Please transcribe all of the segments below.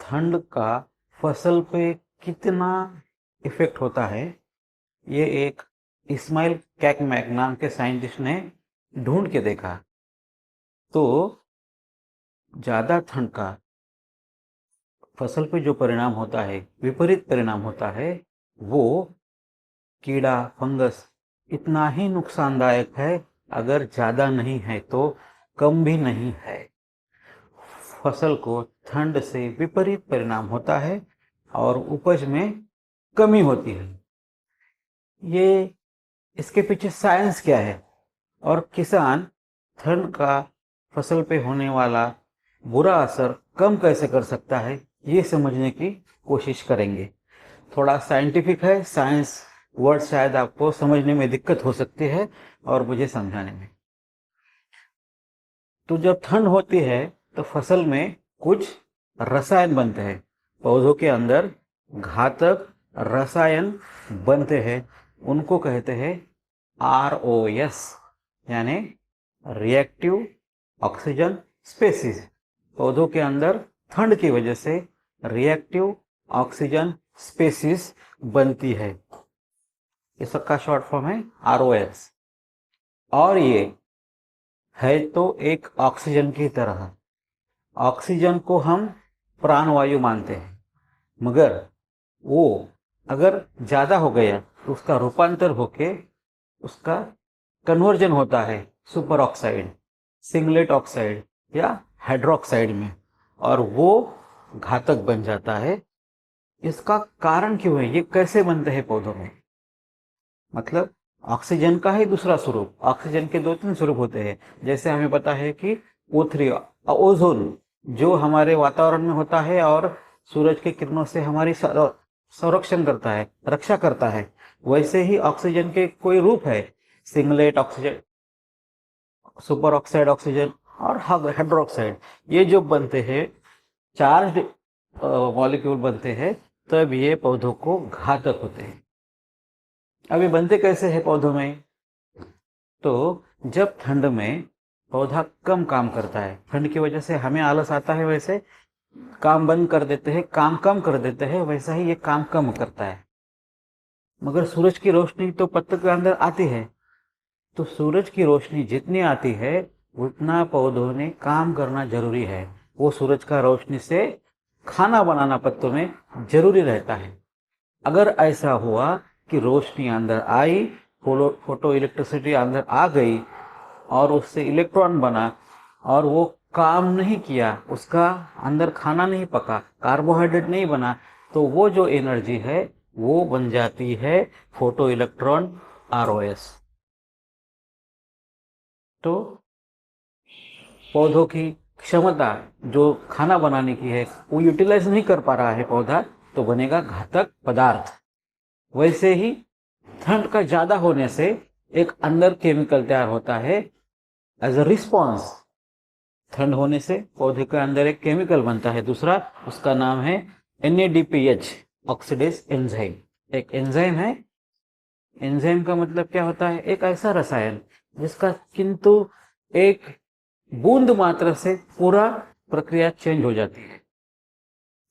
ठंड का फसल पे कितना इफेक्ट होता है, ये एक इस्माइल कैकमैक नाम के साइंटिस्ट ने ढूंढ के देखा। तो ज़्यादा ठंड का फसल पे जो परिणाम होता है, विपरीत परिणाम होता है, वो कीड़ा फंगस इतना ही नुकसानदायक है। अगर ज़्यादा नहीं है तो कम भी नहीं है। फसल को ठंड से विपरीत परिणाम होता है और उपज में कमी होती है। ये इसके पीछे साइंस क्या है और किसान ठंड का फसल पे होने वाला बुरा असर कम कैसे कर सकता है, ये समझने की कोशिश करेंगे। थोड़ा साइंटिफिक है, साइंस वर्ड शायद आपको समझने में दिक्कत हो सकती है और मुझे समझाने में। तो जब ठंड होती है तो फसल में कुछ रसायन बनते हैं। पौधों के अंदर घातक रसायन बनते हैं, उनको कहते हैं ROS, यानी रिएक्टिव ऑक्सीजन स्पेसीज। पौधों के अंदर ठंड की वजह से रिएक्टिव ऑक्सीजन स्पेसीज बनती है। इसका शॉर्ट फॉर्म है ROS। और ये है तो एक ऑक्सीजन की तरह। ऑक्सीजन को हम प्राणवायु मानते हैं, मगर वो अगर ज़्यादा हो गया तो उसका रूपांतर होके उसका कन्वर्जन होता है सुपर ऑक्साइड, सिंगलेट ऑक्साइड या हाइड्रोक्साइड में, और वो घातक बन जाता है। इसका कारण क्यों है, ये कैसे बनते हैं पौधों में? मतलब ऑक्सीजन का ही दूसरा स्वरूप। ऑक्सीजन के 2-3 स्वरूप होते हैं। जैसे हमें पता है कि O3 ओजोन जो हमारे वातावरण में होता है और सूरज की किरणों से हमारी संरक्षण करता है, रक्षा करता है, वैसे ही ऑक्सीजन के कोई रूप है, singlet oxygen, super oxide oxygen और हाइड्रोक्साइड। ये जो बनते हैं चार्ज मॉलिक्यूल बनते हैं, तब ये पौधों को घातक होते हैं। अब ये बनते कैसे हैं पौधों में? तो जब ठंड में पौधा कम काम करता है, ठंड की वजह से हमें आलस आता है, वैसे काम बंद कर देते हैं, काम कम कर देते हैं, वैसा ही ये काम कम करता है। मगर सूरज की रोशनी तो पत्ते के अंदर आती है, तो सूरज की रोशनी जितनी आती है उतना पौधों ने काम करना जरूरी है। वो सूरज का रोशनी से खाना बनाना पत्तों में जरूरी रहता है। अगर ऐसा हुआ कि रोशनी अंदर आई, फोटो इलेक्ट्रिसिटी अंदर आ गई और उससे इलेक्ट्रॉन बना और वो काम नहीं किया, उसका अंदर खाना नहीं पका, कार्बोहाइड्रेट नहीं बना, तो वो जो एनर्जी है वो बन जाती है फोटो इलेक्ट्रॉन ROS। तो पौधों की क्षमता जो खाना बनाने की है वो यूटिलाइज नहीं कर पा रहा है पौधा, तो बनेगा घातक पदार्थ। वैसे ही ठंड का ज्यादा होने से एक अंदर केमिकल तैयार होता है एज अ रिस्पॉन्स। ठंड होने से पौधे के अंदर एक केमिकल बनता है दूसरा, उसका नाम है NADPH, ऑक्सीडेज एंजाइम। एक एंजाइम है। एंजाइम का मतलब क्या होता है? एक ऐसा रसायन जिसका किंतु एक बूंद मात्रा से पूरा प्रक्रिया चेंज हो जाती है।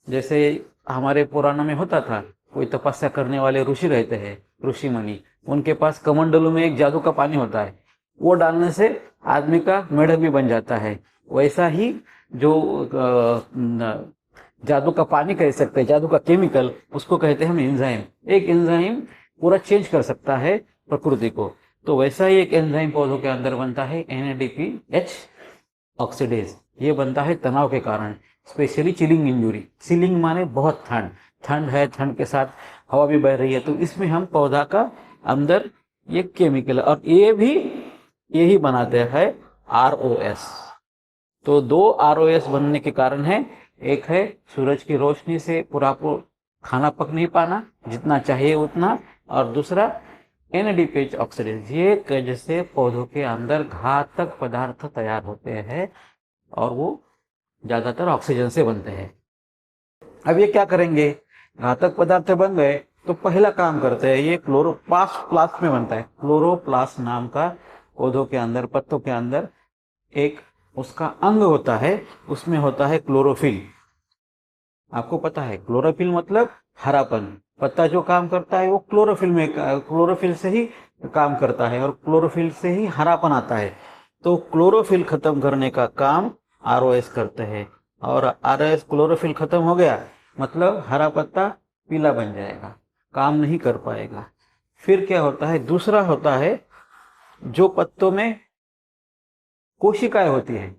जैसे हमारे पुराणों में होता था, कोई तपस्या करने वाले ऋषि रहते हैं, ऋषि मुनि, उनके पास कमंडलों में एक जादू का पानी होता है, वो डालने से आदमी का मेढक भी बन जाता है। वैसा ही जो जादू का पानी कह सकते हैं, जादू का केमिकल, उसको कहते हैं हम एंजाइम। एक एंजाइम पूरा चेंज कर सकता है प्रकृति को। तो वैसा ही एक एंजाइम पौधों के अंदर बनता है NADPH ऑक्सीडेज। ये बनता है तनाव के कारण, स्पेशली चिलिंग इंजुरी। चिलिंग माने बहुत ठंड, ठंड है, ठंड के साथ हवा भी बह रही है, तो इसमें हम पौधा का अंदर ये केमिकल, और ये भी यही बनाते हैं ROS। तो 2 ROS बनने के कारण है, एक है सूरज की रोशनी से पूरा खाना पक नहीं पाना जितना चाहिए उतना, और दूसरा NADPH ऑक्सीडेज। ये वजह से पौधों के अंदर घातक पदार्थ तैयार होते हैं और वो ज्यादातर ऑक्सीजन से बनते हैं। अब ये क्या करेंगे? घातक पदार्थ बन गए तो पहला काम करते हैं, ये क्लोरोप्लास्ट में बनता है। क्लोरोप्लास्ट नाम का पौधों के अंदर, पत्तों के अंदर एक उसका अंग होता है, उसमें होता है क्लोरोफिल। आपको पता है क्लोरोफिल मतलब हरापन। पत्ता जो काम करता है वो क्लोरोफिल से ही काम करता है और क्लोरोफिल से ही हरापन आता है। तो क्लोरोफिल खत्म करने का काम आरओएस करते हैं। और आरओएस क्लोरोफिल खत्म हो गया मतलब हरा पत्ता पीला बन जाएगा, काम नहीं कर पाएगा। फिर क्या होता है, दूसरा होता है जो पत्तों में कोशिकाएं होती है,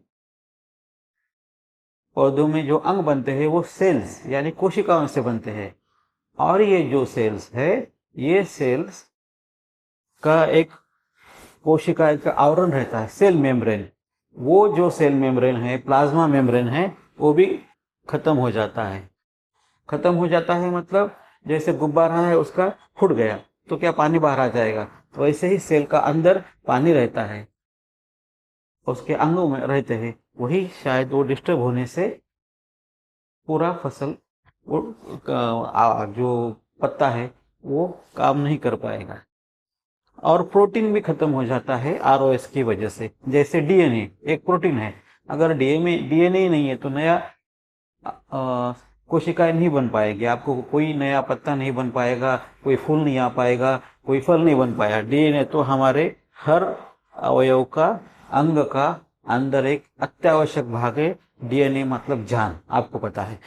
पौधों में जो अंग बनते हैं वो सेल्स यानी कोशिकाओं से बनते हैं। और ये जो सेल्स है, ये सेल्स का एक कोशिका का आवरण रहता है, सेल मेम्ब्रेन। वो जो सेल मेम्ब्रेन है, प्लाज्मा मेम्ब्रेन है, वो भी खत्म हो जाता है। खत्म हो जाता है मतलब जैसे गुब्बारा है उसका फूट गया तो क्या पानी बाहर आ जाएगा, तो वैसे ही सेल का अंदर पानी रहता है, उसके अंगों में रहते हैं। वही शायद वो डिस्टर्ब होने से पूरा फसल वो जो पत्ता है वो काम नहीं कर पाएगा। और प्रोटीन भी खत्म हो जाता है आरओएस की वजह से। जैसे डीएनए एक प्रोटीन है, अगर डीएनए नहीं है तो नया कोशिकाएं नहीं बन पाएगी, आपको कोई नया पत्ता नहीं बन पाएगा, कोई फूल नहीं आ पाएगा, कोई फल नहीं बन पाया। डीएनए तो हमारे हर अवयव का, अंग का अंदर एक अत्यावश्यक भाग है। डीएनए मतलब जान, आपको पता है।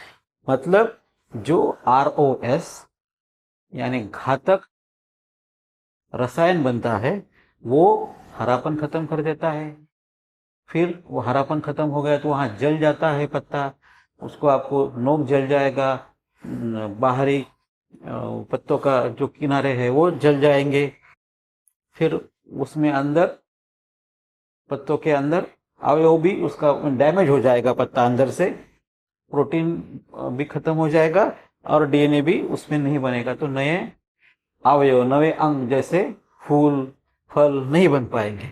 मतलब जो आरओएस यानी घातक रसायन बनता है वो हरापन खत्म कर देता है। फिर वो हरापन खत्म हो गया तो वहां जल जाता है पत्ता, उसको आपको नोक जल जाएगा, बाहरी पत्तों का जो किनारे है वो जल जाएंगे। फिर उसमें अंदर, पत्तों के अंदर अवयव भी उसका डैमेज हो जाएगा, पत्ता अंदर से प्रोटीन भी खत्म हो जाएगा और डीएनए भी उसमें नहीं बनेगा, तो नए अवयव, नए अंग जैसे फूल फल नहीं बन पाएंगे।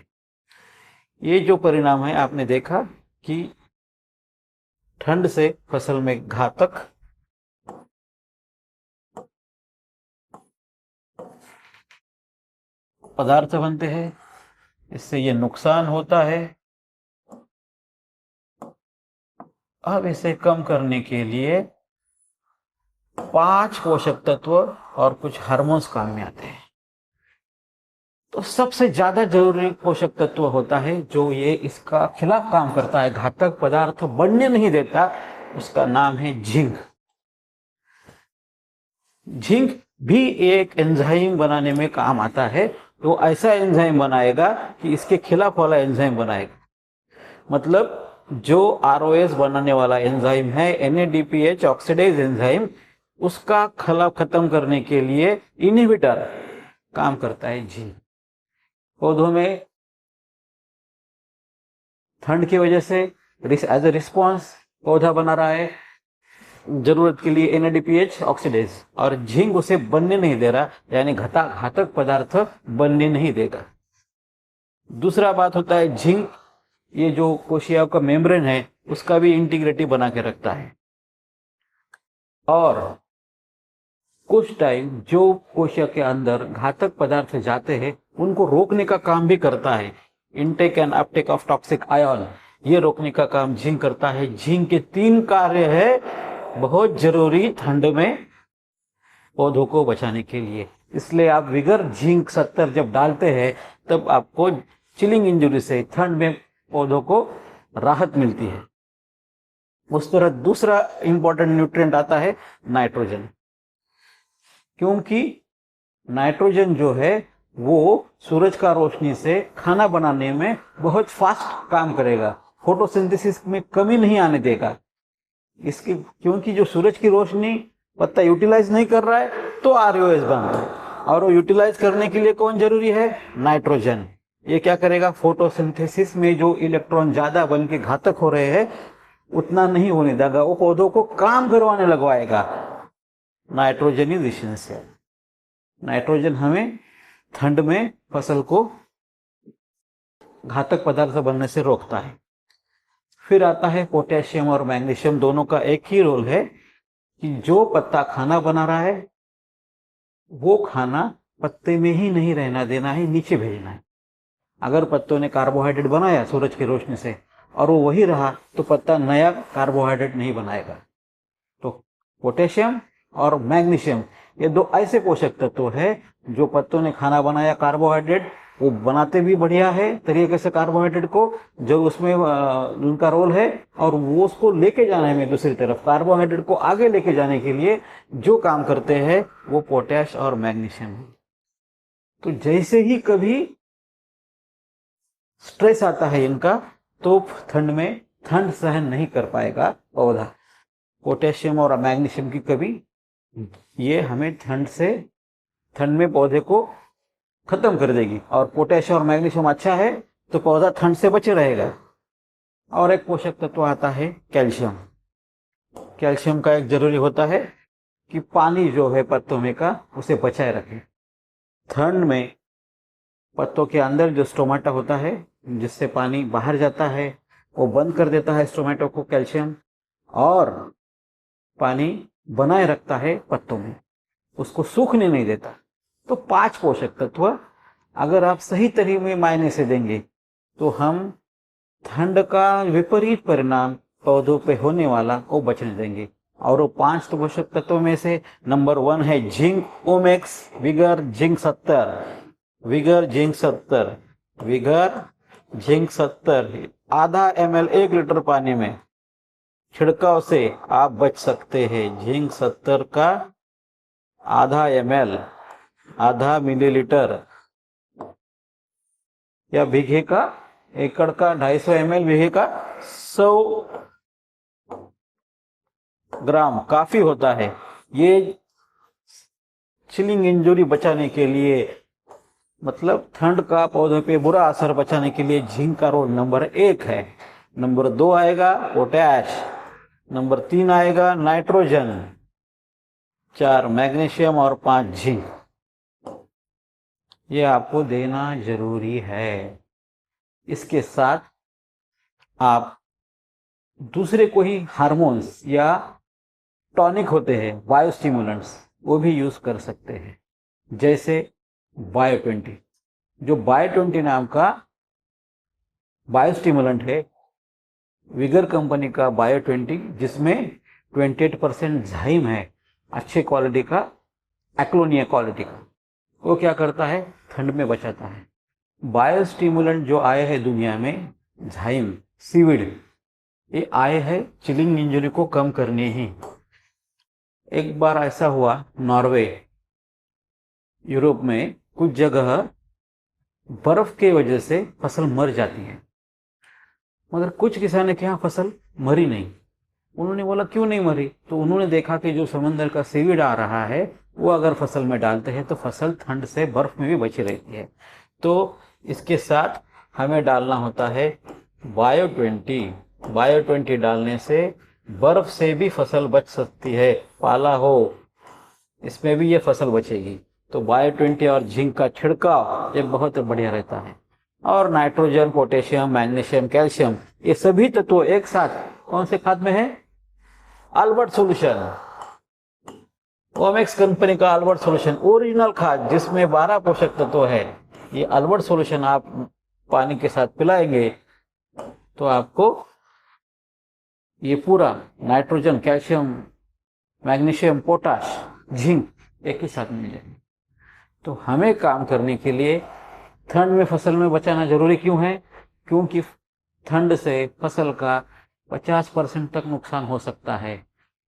ये जो परिणाम है आपने देखा कि ठंड से फसल में घातक पदार्थ बनते हैं, इससे ये नुकसान होता है। अब इसे कम करने के लिए 5 पोषक तत्व और कुछ हार्मोन्स काम में आते हैं। तो सबसे ज्यादा जरूरी पोषक तत्व होता है जो ये इसका खिलाफ काम करता है, घातक पदार्थ बनने नहीं देता, उसका नाम है जिंक। जिंक भी एक एंजाइम बनाने में काम आता है, तो ऐसा एंजाइम बनाएगा कि इसके खिलाफ वाला एंजाइम बनाएगा। मतलब जो आरओएस बनाने वाला एंजाइम है, एनएडीपीएच ऑक्सीडेज एंजाइम, उसका खिलाफ खत्म करने के लिए इनहिबिटर काम करता है जिंक। पौधों में ठंड की वजह से एज ए रिस्पॉन्स पौधा बना रहा है जरूरत के लिए एनएडीपीएच ऑक्सीडेज, और जिंक उसे बनने नहीं दे रहा, यानी घातक पदार्थ बनने नहीं देगा। दूसरा बात होता है जिंक, ये जो कोशिकाओं का मेम्ब्रेन है उसका भी इंटीग्रिटी बना के रखता है। और कुछ टाइम जो कोशिका के अंदर घातक पदार्थ जाते हैं उनको रोकने का काम भी करता है। Intake and Uptake of toxic ion, ये रोकने का काम जिंक करता है। जिंक के 3 कार्य है बहुत जरूरी ठंड में पौधों को बचाने के लिए। इसलिए आप विगर जिंक 70 जब डालते हैं तब आपको चिलिंग इंजुरी से ठंड में पौधों को राहत मिलती है। उस तरह दूसरा इंपॉर्टेंट न्यूट्रिएंट आता है नाइट्रोजन, क्योंकि नाइट्रोजन जो है वो सूरज का रोशनी से खाना बनाने में बहुत फास्ट काम करेगा, फोटोसिंथेसिस में कमी नहीं आने देगा। इसकी क्योंकि जो सूरज की रोशनी पत्ता यूटिलाइज नहीं कर रहा है तो आरओएस बन रहा है, और वो यूटिलाइज करने के लिए कौन जरूरी है, नाइट्रोजन। ये क्या करेगा, फोटोसिंथेसिस में जो इलेक्ट्रॉन ज्यादा बन के घातक हो रहे हैं उतना नहीं होने देगा, वो पौधों को काम करवाने लगवाएगा। Nitrogen is essential. नाइट्रोजन हमें ठंड में फसल को घातक पदार्थ बनने से रोकता है। फिर आता है पोटेशियम और मैग्नीशियम, दोनों का एक ही रोल है कि जो पत्ता खाना बना रहा है वो खाना पत्ते में ही नहीं रहना देना है, नीचे भेजना है। अगर पत्तों ने कार्बोहाइड्रेट बनाया सूरज की रोशनी से और वो वही रहा तो पत्ता नया कार्बोहाइड्रेट नहीं बनाएगा। तो पोटेशियम और मैग्नीशियम, ये दो ऐसे पोषक तत्व है जो पत्तों ने खाना बनाया कार्बोहाइड्रेट, वो बनाते भी बढ़िया है तरीके से कार्बोहाइड्रेट को, जो उसमें उनका रोल है, और वो उसको लेके जाने में दूसरी तरफ कार्बोहाइड्रेट को आगे लेके जाने के लिए जो काम करते हैं वो पोटैश और मैग्नीशियम है। तो जैसे ही कभी स्ट्रेस आता है इनका, तो ठंड में ठंड सहन नहीं कर पाएगा पौधा। पोटेशियम और मैग्नीशियम की कमी ये हमें ठंड में पौधे को खत्म कर देगी, और पोटेशियम और मैग्नीशियम अच्छा है तो पौधा ठंड से बचे रहेगा। और एक पोषक तत्व आता है कैल्शियम। कैल्शियम का एक जरूरी होता है कि पानी जो है पत्तों में का उसे बचाए रखे। ठंड में पत्तों के अंदर जो स्टोमाटा होता है जिससे पानी बाहर जाता है, वो बंद कर देता है स्टोमेटो को कैल्शियम, और पानी बनाए रखता है पत्तों में, उसको सूखने नहीं देता। तो 5 पोषक तत्व अगर आप सही तरीके में मायने से देंगे तो हम ठंड का विपरीत परिणाम पौधों पे होने वाला को बचने देंगे। और वो 5 पोषक तत्वों में से नंबर 1 है zinc Omaxe vigour zinc 70। Vigour zinc 70, vigour zinc 70 आधा ml 1 लीटर पानी में छिड़काव से आप बच सकते हैं। जिंक 70 का आधा ml, आधा मिलीलीटर, या बीघे का, एकड़ का 250 ml, बीघे का 100 ग्राम काफी होता है। ये चिलिंग इंजरी बचाने के लिए, मतलब ठंड का पौधों पे बुरा असर बचाने के लिए जिंक का रोल नंबर 1 है। नंबर 2 आएगा पोटैश, नंबर 3 आएगा नाइट्रोजन, 4 मैग्नीशियम और 5 जिंक। ये आपको देना जरूरी है। इसके साथ आप दूसरे कोई हार्मोन्स या टॉनिक होते हैं, बायोस्टिमुलेंट्स, वो भी यूज कर सकते हैं, जैसे बायो20। जो बायो20 नाम का बायोस्टिमुलेंट है, विगर कंपनी का बायो20, जिसमें 28% झाइम है, अच्छे क्वालिटी का, एक्लोनिया क्वालिटी का, वो क्या करता है ठंड में बचाता है। बायोस्टिमुलेंट जो आए हैं दुनिया में, झाइम, सीविड, ये आए हैं चिलिंग इंजरी को कम करने ही। एक बार ऐसा हुआ नॉर्वे, यूरोप में कुछ जगह बर्फ के वजह से फसल मर जाती है, मगर कुछ किसानों के यहाँ फसल मरी नहीं। उन्होंने बोला क्यों नहीं मरी, तो उन्होंने देखा कि जो समंदर का सीवीड आ रहा है वो अगर फसल में डालते हैं तो फसल ठंड से बर्फ में भी बची रहती है। तो इसके साथ हमें डालना होता है बायो20। बायो20 डालने से बर्फ से भी फसल बच सकती है, पाला हो इसमें भी ये फसल बचेगी। तो बायो20 और जिंक का छिड़काव ये बहुत बढ़िया रहता है। और नाइट्रोजन, पोटेशियम, मैग्नीशियम, कैल्शियम, ये सभी तत्व एक साथ कौन से खाद में है? अल्बर्ट सॉल्यूशन, ओमेक्स कंपनी का अल्बर्ट सॉल्यूशन, ओरिजिनल खाद जिसमें 12 पोषक तत्व है। ये अल्बर्ट सॉल्यूशन आप पानी के साथ पिलाएंगे तो आपको ये पूरा nitrogen, calcium, magnesium, potash, zinc एक ही साथ मिल जाएंगे। तो हमें काम करने के लिए ठंड में फसल में बचाना जरूरी क्यों है? क्योंकि ठंड से फसल का 50% तक नुकसान हो सकता है।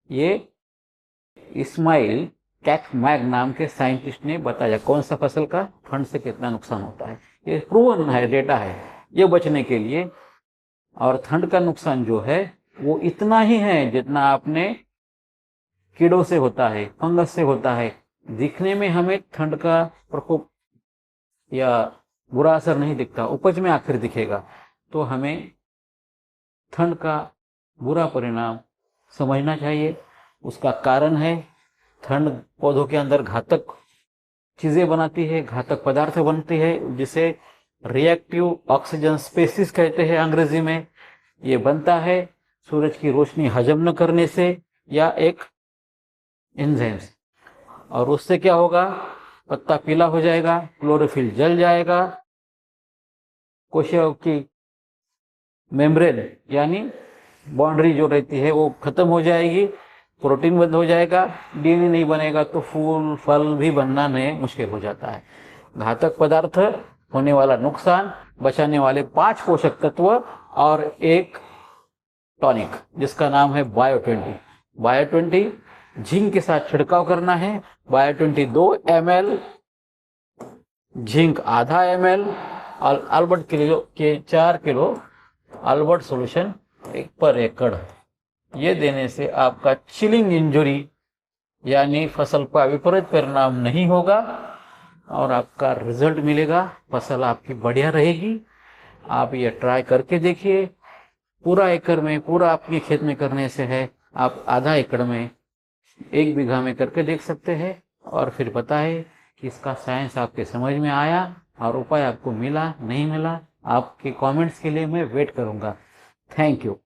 ये इस्माइल कैकमैग नाम के साइंटिस्ट ने बताया कौन सा फसल का ठंड से कितना नुकसान होता है। ये प्रूवन है, डेटा है ये बचने के लिए। और ठंड का नुकसान जो है वो इतना ही है जितना आपने कीड़ों से होता है, फंगस से होता है। दिखने में हमें ठंड का प्रकोप या बुरा असर नहीं दिखता, उपज में आखिर दिखेगा। तो हमें ठंड का बुरा परिणाम समझना चाहिए। उसका कारण है ठंड पौधों के अंदर घातक चीजें बनाती है, घातक पदार्थ बनती है, जिसे रिएक्टिव ऑक्सीजन स्पेसीज कहते हैं अंग्रेजी में। ये बनता है सूरज की रोशनी हजम न करने से या एक एंजाइम से। और उससे क्या होगा? पत्ता पीला हो जाएगा, क्लोरोफिल जल जाएगा, कोशिकाओं की मेम्ब्रेन यानी बाउंड्री जो रहती है वो खत्म हो जाएगी। प्रोटीन बंद हो जाएगा, डीएनए नहीं बनेगा तो फूल फल भी बनना नहीं मुश्किल हो जाता है। घातक पदार्थ, होने वाला नुकसान, बचाने वाले 5 पोषक तत्व और एक टॉनिक जिसका नाम है बायो20। बायो20 जिंक के साथ छिड़काव करना है। बायो20 2 ml, जिंक आधा ml और अल्बर्ट किलो के 4 किलो अल्बर्ट सॉल्यूशन पर एकड़। ये देने से आपका चिलिंग इंजरी यानी फसल का विपरीत परिणाम नहीं होगा और आपका रिजल्ट मिलेगा, फसल आपकी बढ़िया रहेगी। आप ये ट्राई करके देखिए। पूरा एकड़ में, पूरा आपके खेत में करने से है, आप आधा एकड़ में, 1 बीघा में करके देख सकते हैं और फिर पता है कि इसका साइंस आपके समझ में आया और उपाय आपको मिला नहीं मिला। आपके कमेंट्स के लिए मैं वेट करूंगा। Thank you.